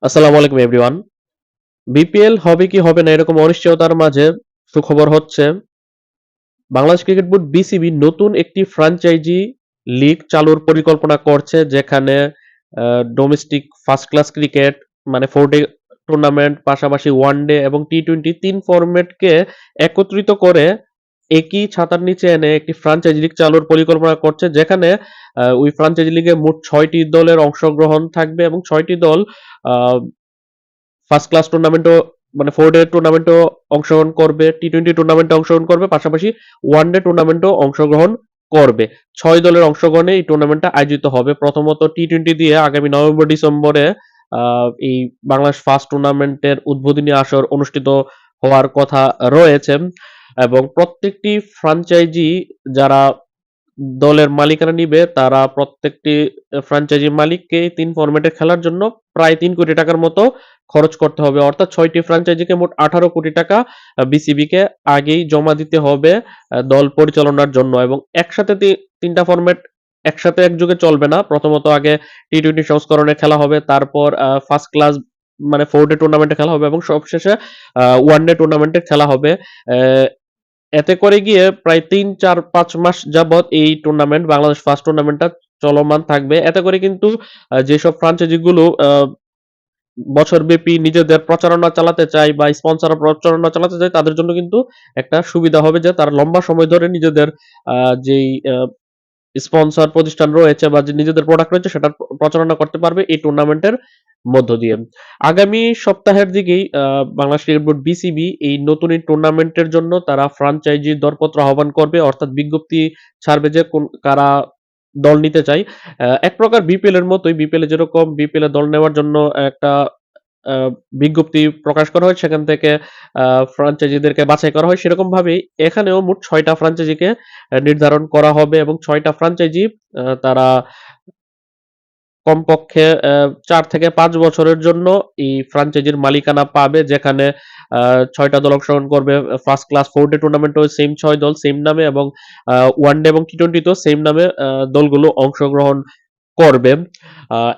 আসসালামু আলাইকুম everyone. BPL হবে কি হবে না এরকম অনিশ্চয়তার মাঝে সুখবর হচ্ছে বাংলাদেশ ক্রিকেট বোর্ড বিসিবি নতুন একটি ফ্র্যাঞ্চাইজি লিগ চালুর পরিকল্পনা করছে, যেখানে ডোমেস্টিক ফার্স্ট ক্লাস ক্রিকেট মানে 4 ডে টুর্নামেন্ট পাশাপাশি ওয়ানডে এবং টি-টোয়েন্টি ৩ ফরম্যাটকে একত্রিত করে একই ছাতার নিচে এনে একটি ফ্র্যাঞ্চাইজি লিগ চালুর পরিকল্পনা করছে, যেখানে ওই ফ্র্যাঞ্চাইজি লিগে মোট ৬টি দলের অংশগ্রহণ থাকবে এবং ৬টি দল আহ ফার্স্ট ক্লাস টুর্নামেন্টও মানে 4 ডে টুর্নামেন্টও অংশগ্রহণ করবে, টি-টোয়েন্টি টুর্নামেন্টে অংশগ্রহণ করবে, পাশাপাশি ওয়ান ডে টুর্নামেন্টও অংশগ্রহণ করবে। ৬ দলের অংশগ্রহণে এই টুর্নামেন্টটা আয়োজিত হবে। প্রথমত টি-টোয়েন্টি দিয়ে আগামী নভেম্বর ডিসেম্বরে এই বাংলাদেশ ফার্স্ট টুর্নামেন্টের উদ্বোধনী আসর অনুষ্ঠিত হওয়ার কথা রয়েছে এবং প্রত্যেকটি ফ্র্যাঞ্চাইজি যারা দলের মালিকানা নিবে তারা প্রত্যেকটি ফ্র্যাঞ্চাইজি মালিককে ৩ ফরম্যাটে খেলার জন্য প্রায় ৩ কোটি টাকার মতো খরচ করতে হবে। অর্থাৎ ৬টি ফ্র্যাঞ্চাইজিকে মোট ১৮ কোটি টাকা বিসিবিকে আগেই জমা দিতে হবে দল পরিচালনার জন্য এবং একসাথে ৩টা ফরম্যাট একসাথে একযোগে চলবে না। প্রথমত আগে টি-টোয়েন্টি সংস্করণে খেলা হবে, তারপর ফার্স্ট ক্লাস মানে 4 ডে টুর্নামেন্টে খেলা হবে এবং সবশেষে ওয়ান ডে টুর্নামেন্টে খেলা হবে। অ্যা এতে করে গিয়ে প্রায় ৩, ৪, ৫ মাস যাবৎ এই টুর্নামেন্ট বাংলাদেশ ফার্স্ট টুর্নামেন্টটা চলমান থাকবে। এতে করে কিন্তু যেসব ফ্র্যাঞ্চাইজি গুলো বছরব্যাপী নিজেদের প্রচারণা চালাতে চায় বা স্পন্সর প্রচারণা চালাতে চায় তাদের জন্য কিন্তু একটা সুবিধা হবে যে তারা লম্বা সময় ধরে নিজেদের যেই স্পন্সর প্রতিষ্ঠান রয়েছে বা যে নিজেদের প্রোডাক্ট রয়েছে সেটার প্রচারণা করতে পারবে এই টুর্নামেন্টের মধ্য দিয়ে। আগামী সপ্তাহের দিকেই বাংলাদেশ ক্রিকেট বোর্ড বিসিবি এই নতুন এই টুর্নামেন্টের জন্য তারা ফ্র্যাঞ্চাইজি দরপত্র আহ্বান করবে, অর্থাৎ বিজ্ঞপ্তি ছাড়বে যে কারা দল নিতে চায়। এক প্রকার বিপিএল এর মতোই, বিপিএল এ যেরকম বিপিএল এ দল নেওয়ার জন্য একটা বিজ্ঞপ্তি প্রকাশ করা হয়, সেখান থেকে ফ্র্যাঞ্চাইজিদেরকে বাছাই করা হয়, সেরকম ভাবেই এখানেও মোট ৬টা ফ্র্যাঞ্চাইজিকে নির্ধারণ করা হবে এবং ৬টা ফ্র্যাঞ্চাইজি তারা কমপক্ষে ৪ থেকে ৫ বছরের জন্য এই ফ্র্যাঞ্চাইজির মালিকানা পাবে, যেখানে ৬টা দল অংশগ্রহণ করবে। ফার্স্ট ক্লাস 4 ডে টুর্নামেন্টেও সেম ৬ দল সেম নামে এবং ওয়ান ডে এবং টি-টোয়েন্টিতেও সেম নামে দলগুলো অংশগ্রহণ করবে।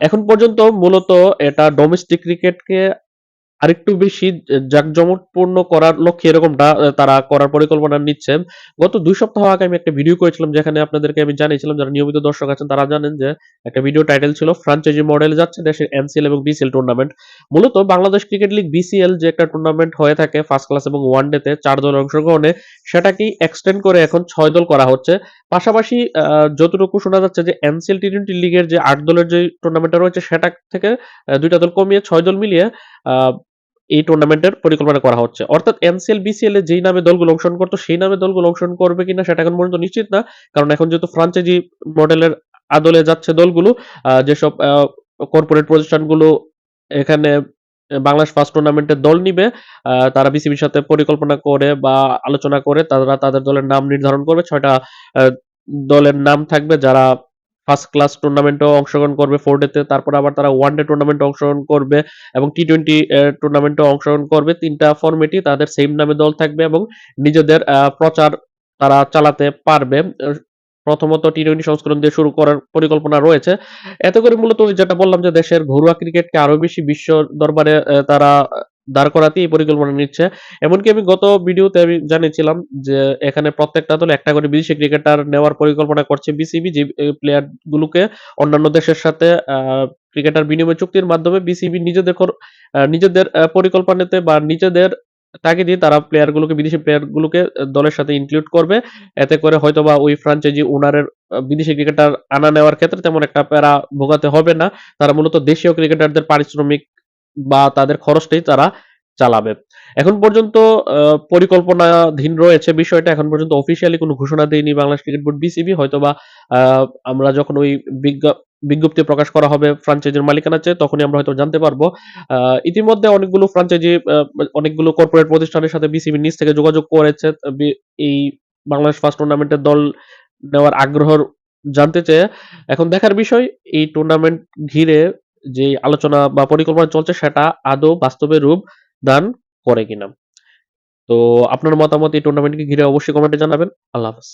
এখন পর্যন্ত মূলত এটা ডোমেস্টিক ক্রিকেটকে আরেকটু বেশি জাঁকজমকপূর্ণ করার লক্ষ্যে এরকমটা তারা করার পরিকল্পনা নিচ্ছে। গত ২ সপ্তাহ আগে আমি একটা ভিডিও করেছিলাম, যেখানে আপনাদেরকে আমি জানিয়েছিলাম, যারা নিয়মিত দর্শক আছেন তারা জানেন যে একটা ভিডিও টাইটেল ছিল ফ্র্যাঞ্চাইজি মডেলে যাচ্ছে দেশের এনসিএল এবং বিসিএল টুর্নামেন্ট। মূলত বাংলাদেশ ক্রিকেট লিগ বিসিএল যে একটা টুর্নামেন্ট হয়ে থাকে ফার্স্ট ক্লাস এবং ওয়ানডেতে ৪ দলের অংশগ্রহণে, সেটাকেই এক্সটেন্ড করে এখন ৬ দল করা হচ্ছে। পাশাপাশি যতটুকু শোনা যাচ্ছে যে এনসিএল টি-টোয়েন্টি লিগের যে ৮ দলের যে টুর্নামেন্টটা রয়েছে সেটা থেকে ২ টা দল কমিয়ে ৬ দল মিলিয়ে আ এই টুর্নামেন্টের পরিকল্পনা করা হচ্ছে। অর্থাৎ এনসিএল, বিসিএল এ যেই নামে দলগুলো অংশগ্রহণ করতো সেই নামে দলগুলো অংশগ্রহণ করবে কিনা সেটা এখন পর্যন্ত নিশ্চিত না। কারণ এখন যেহেতু ফ্র্যাঞ্চাইজি মডেলের আদলে যাচ্ছে দলগুলো, যেসব কর্পোরেট প্রতিষ্ঠানগুলো এখানে বাংলাদেশ ফার্স্ট টুর্নামেন্টের দল নিবে, তারা বিসিবির সাথে পরিকল্পনা করে বা আলোচনা করে তারা তাদের দলের নাম নির্ধারণ করবে। ৬ টা আ দলের নাম থাকবে যারা ফার্স্ট ক্লাস টুর্নামেন্টেও অংশগ্রহণ করবে 4 ডেতে, তারপর আবার তারা ওয়ান ডে টুর্নামেন্টে অংশগ্রহণ করবে এবং টি-টোয়েন্টি টুর্নামেন্টেও অংশগ্রহণ করবে। ৩ টা ফরম্যাটই তাদের সেম নামে দল থাকবে এবং নিজেদের প্রচার তারা চালাতে পারবে। প্রথমত টি-টোয়েন্টি সংস্করণ দিয়ে শুরু করার পরিকল্পনা রয়েছে। এতে করে মূলত ওই যেটা বললাম যে দেশের ঘরোয়া ক্রিকেটকে আরো বেশি বিশ্ব দরবারে তারা দাঁড় করাতে এই পরিকল্পনা নিচ্ছে। এমনকি আমি গত ভিডিওতে আমি জানিয়েছিলাম যে এখানে প্রত্যেকটা দল একটা করে বিদেশি ক্রিকেটার নেওয়ার পরিকল্পনা করছে বিসিবি, যে প্লেয়ার গুলোকে অন্যান্য দেশের সাথে ক্রিকেটার বিনিময় চুক্তির মাধ্যমে বিসিবি নিজেদের পরিকল্পনাতে বা নিজেদের তাগিদে তারা বিদেশি প্লেয়ার গুলোকে দলের সাথে ইনক্লুড করবে। এতে করে হয়তোবা ওই ফ্র্যাঞ্চাইজি ওনারের বিদেশি ক্রিকেটার আনা নেওয়ার ক্ষেত্রে তেমন একটা প্যারা ভোগাতে হবে না। তারা মূলত দেশীয় ক্রিকেটারদের পারিশ্রমিক বা তাদের খরচটাই তারা চালাবে। এখন পর্যন্ত আ পরিকল্পনাধীন রয়েছে বিষয়টা। এখন পর্যন্ত অফিসিয়ালি কোনো ঘোষণা দেয়নি বাংলাদেশ ক্রিকেট বোর্ড বিসিবি। হয়তোবা আ আমরা যখন ওই বিজ্ঞপ্তি প্রকাশ করা হবে ফ্র্যাঞ্চাইজির মালিকানা চেয়ে, তখনই আমরা হয়তো জানতে পারবো। আ ইতিমধ্যে অনেকগুলো ফ্র্যাঞ্চাইজি অনেকগুলো কর্পোরেট প্রতিষ্ঠানের সাথে বিসিবি নিজ থেকে যোগাযোগ করেছে। এই বাংলাদেশ ফার্স্ট টুর্নামেন্টের দল নেওয়ার আগ্রহ জানতে চেয়ে। এখন দেখার বিষয় এই টুর্নামেন্ট ঘিরে যে আলোচনা বা পরিকল্পনা চলছে সেটা আদৌ বাস্তবে রূপ দান করে কিনা। তো আপনার মতামত এই টুর্নামেন্টকে ঘিরে অবশ্যই কমেন্টে জানাবেন। আল্লাহ হাফেজ।